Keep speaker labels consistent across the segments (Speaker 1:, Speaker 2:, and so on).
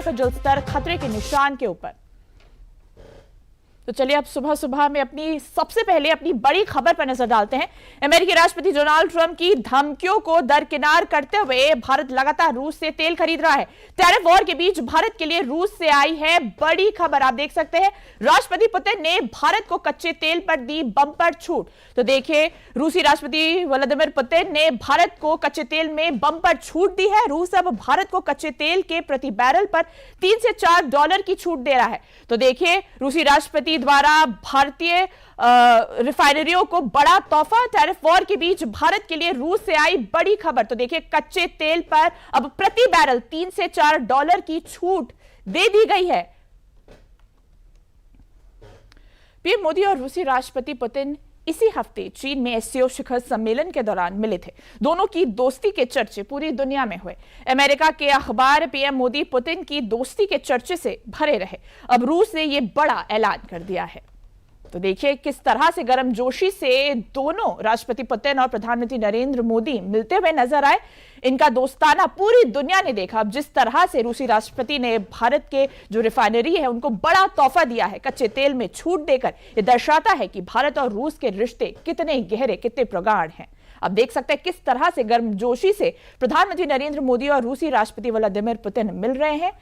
Speaker 1: का जल स्तर खतरे के निशान के ऊपर। तो चलिए अब सुबह सुबह में सबसे पहले अपनी बड़ी खबर पर नजर डालते हैं। अमेरिकी राष्ट्रपति डोनाल्ड ट्रंप की धमकियों को दरकिनार करते हुए भारत लगातार रूस से तेल खरीद रहा है। टैरिफ वॉर के बीच भारत के लिए रूस से आई है बड़ी खबर। आप देख सकते हैं राष्ट्रपति पुतिन ने भारत को कच्चे तेल पर दी बम्पर छूट। तो देखिए रूसी राष्ट्रपति व्लादिमीर पुतिन ने भारत को कच्चे तेल में बम्पर छूट दी है। रूस अब भारत को कच्चे तेल के प्रति बैरल पर $3 से $4 की छूट दे रहा है। तो देखिए रूसी राष्ट्रपति द्वारा भारतीय रिफाइनरियों को बड़ा तोहफा। टैरिफ वॉर के बीच भारत के लिए रूस से आई बड़ी खबर। तो देखिए कच्चे तेल पर अब प्रति बैरल $3 से $4 की छूट दे दी गई है। पीएम मोदी और रूसी राष्ट्रपति पुतिन इसी हफ्ते चीन में एससीओ शिखर सम्मेलन के दौरान मिले थे। दोनों की दोस्ती के चर्चे पूरी दुनिया में हुए। अमेरिका के अखबार पीएम मोदी पुतिन की दोस्ती के चर्चे से भरे रहे। अब रूस ने यह बड़ा ऐलान कर दिया है। तो देखिए किस तरह से गर्मजोशी से दोनों राष्ट्रपति पुतिन और प्रधानमंत्री नरेंद्र मोदी मिलते हुए नजर आए। इनका दोस्ताना पूरी दुनिया ने देखा। अब जिस तरह से रूसी राष्ट्रपति ने भारत के जो रिफाइनरी है उनको बड़ा तोहफा दिया है कच्चे तेल में छूट देकर, यह दर्शाता है कि भारत और रूस के रिश्ते कितने गहरे, कितने प्रगाढ़ हैं। अब देख सकते हैं किस तरह से गर्मजोशी से प्रधानमंत्री नरेंद्र मोदी और रूसी राष्ट्रपति व्लादिमीर पुतिन मिल रहे हैं।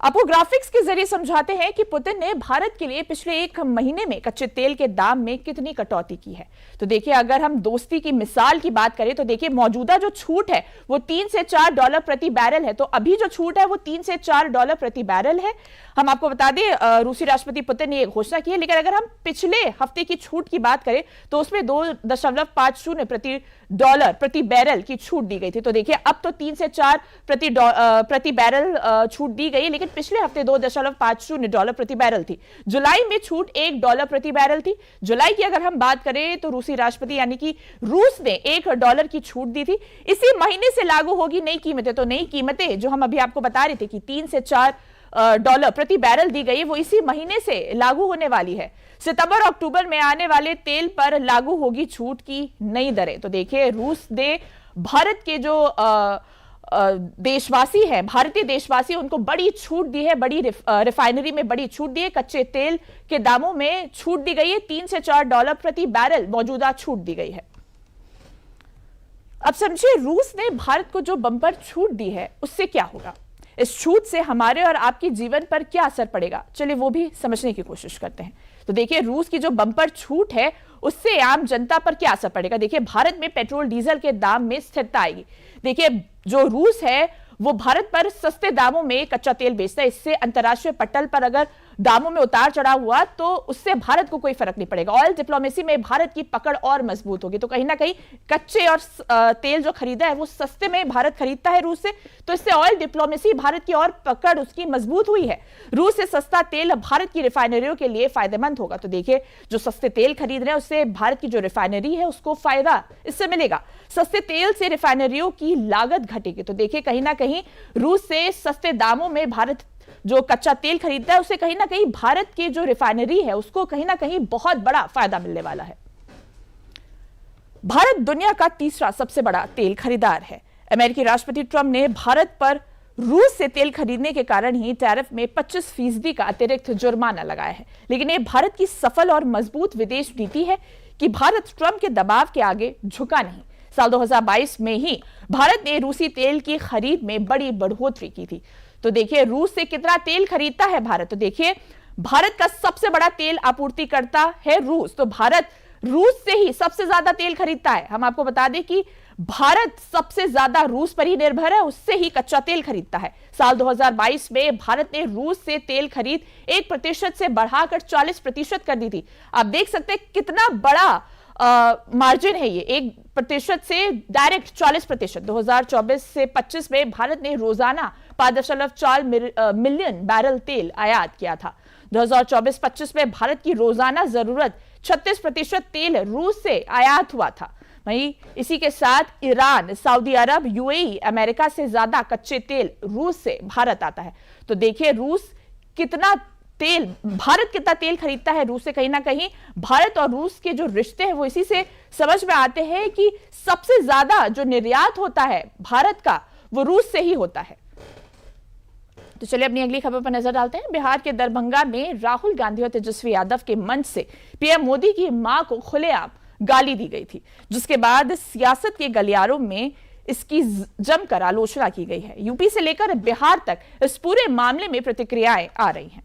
Speaker 1: आपको ग्राफिक्स के जरिए समझाते हैं कि पुतिन ने भारत के लिए पिछले 1 महीने में कच्चे तेल के दाम में कितनी कटौती की है। तो देखिए अगर हम दोस्ती की मिसाल की बात करें तो देखिए मौजूदा जो छूट है वो $3 से $4 प्रति बैरल है। तो अभी जो छूट है वो $3 से $4 प्रति बैरल है। हम आपको बता दें रूसी राष्ट्रपति पुतिन ने यह घोषणा की है, लेकिन अगर हम पिछले हफ्ते की छूट की बात करें तो उसमें 2.50 प्रति बैरल की छूट दी गई थी। तो देखिए अब तो 3 से 4 प्रति बैरल छूट दी गई, लेकिन पिछले हफ्ते $2.50 प्रति बैरल थी। जुलाई में छूट $1 प्रति बैरल थी। जुलाई की अगर हम बात करें तो रूसी राष्ट्रपति यानी कि रूस ने $1 की छूट दी थी। इसी महीने से लागू होगी नई कीमतें। तो नई कीमतें जो हम अभी आपको बता रहे थे कि $3 से $4 प्रति बैरल दी गई, वो इसी महीने से लागू होने वाली है। सितंबर अक्टूबर में आने वाले तेल पर लागू होगी छूट की नई दरें। तो देखिए रूस ने भारत के जो देशवासी हैं, भारतीय देशवासी, उनको बड़ी छूट दी है। बड़ी रिफाइनरी में बड़ी छूट दी है। कच्चे तेल के दामों में छूट दी गई है। $3 से $4 प्रति बैरल मौजूदा छूट दी गई है। अब समझिए रूस ने भारत को जो बम्पर छूट दी है उससे क्या होगा, इस छूट से हमारे और आपके जीवन पर क्या असर पड़ेगा, चलिए वो भी समझने की कोशिश करते हैं। तो देखिए रूस की जो बम्पर छूट है उससे आम जनता पर क्या असर पड़ेगा। देखिए भारत में पेट्रोल डीजल के दाम में स्थिरता आएगी। देखिए जो रूस है वो भारत पर सस्ते दामों में कच्चा तेल बेचता है। इससे अंतर्राष्ट्रीय पटल पर अगर दामों में उतार चढ़ाव हुआ तो उससे भारत को कोई फर्क नहीं पड़ेगा। ऑयल डिप्लोमेसी में भारत की पकड़ और मजबूत होगी। तो कहीं ना कहीं कच्चे और तेल जो खरीदा है वो सस्ते में भारत खरीदता है रूस से, तो इससे ऑयल डिप्लोमेसी भारत की और पकड़ उसकी मजबूत हुई है। रूस से सस्ता तेल भारत की रिफाइनरियों के लिए फायदेमंद होगा। तो देखिए जो सस्ते तेल खरीद रहे हैं उससे भारत की जो रिफाइनरी है उसको फायदा इससे मिलेगा। सस्ते तेल से रिफाइनरियों की लागत घटेगी। तो देखिए कहीं ना कहीं रूस से सस्ते दामों में भारत जो कच्चा तेल खरीदता है उससे कहीं ना कहीं भारत की जो रिफाइनरी है उसको कहीं ना कहीं बहुत बड़ा फायदा मिलने वाला है। भारत दुनिया का तीसरा सबसे बड़ा तेल खरीदार है। अमेरिकी राष्ट्रपति ट्रंप ने भारत पर रूस से तेल खरीदने के कारण ही टैरिफ में 25% का अतिरिक्त जुर्माना लगाया है। लेकिन यह भारत की सफल और मजबूत विदेश नीति है कि भारत ट्रंप के दबाव के आगे झुका नहीं। साल 2022 में ही भारत ने रूसी तेल की खरीद में बड़ी बढ़ोतरी की थी। तो देखिए रूस से कितना तेल खरीदता है भारत। तो देखिए भारत का सबसे बड़ा तेल आपूर्तिकर्ता है रूस। तो भारत रूस से ही सबसे ज्यादा तेल खरीदता है। हम आपको बता दें कि भारत सबसे ज्यादा रूस पर ही निर्भर है, उससे ही कच्चा तेल खरीदता है। साल 2022 में भारत ने रूस से तेल खरीद 1% से बढ़ाकर 40% कर दी थी। आप देख सकते हैं कितना बड़ा मार्जिन है ये। 1% से डायरेक्ट 40%। 2024 से 25 में भारत ने रोजाना 5.4 मिलियन बैरल तेल आयात किया था। 2024-25 में भारत की रोजाना जरूरत 36% तेल रूस से आयात हुआ था। वहीं इसी के साथ ईरान, सऊदी अरब, यूएई, अमेरिका से ज्यादा कच्चे तेल रूस से भारत आता है। तो देखिए रूस कितना तेल, भारत कितना तेल खरीदता है रूस से। कहीं ना कहीं भारत और रूस के जो रिश्ते हैं वो इसी से समझ में आते हैं कि सबसे ज्यादा जो निर्यात होता है भारत का वो रूस से ही होता है। तो चलिए अपनी अगली खबर पर नजर डालते हैं। बिहार के दरभंगा में राहुल गांधी और तेजस्वी यादव के मंच से पीएम मोदी की मां को खुलेआम गाली दी गई थी, जिसके बाद सियासत के गलियारों में इसकी जमकर आलोचना की गई है। यूपी से लेकर बिहार तक इस पूरे मामले में प्रतिक्रियाएं आ रही हैं।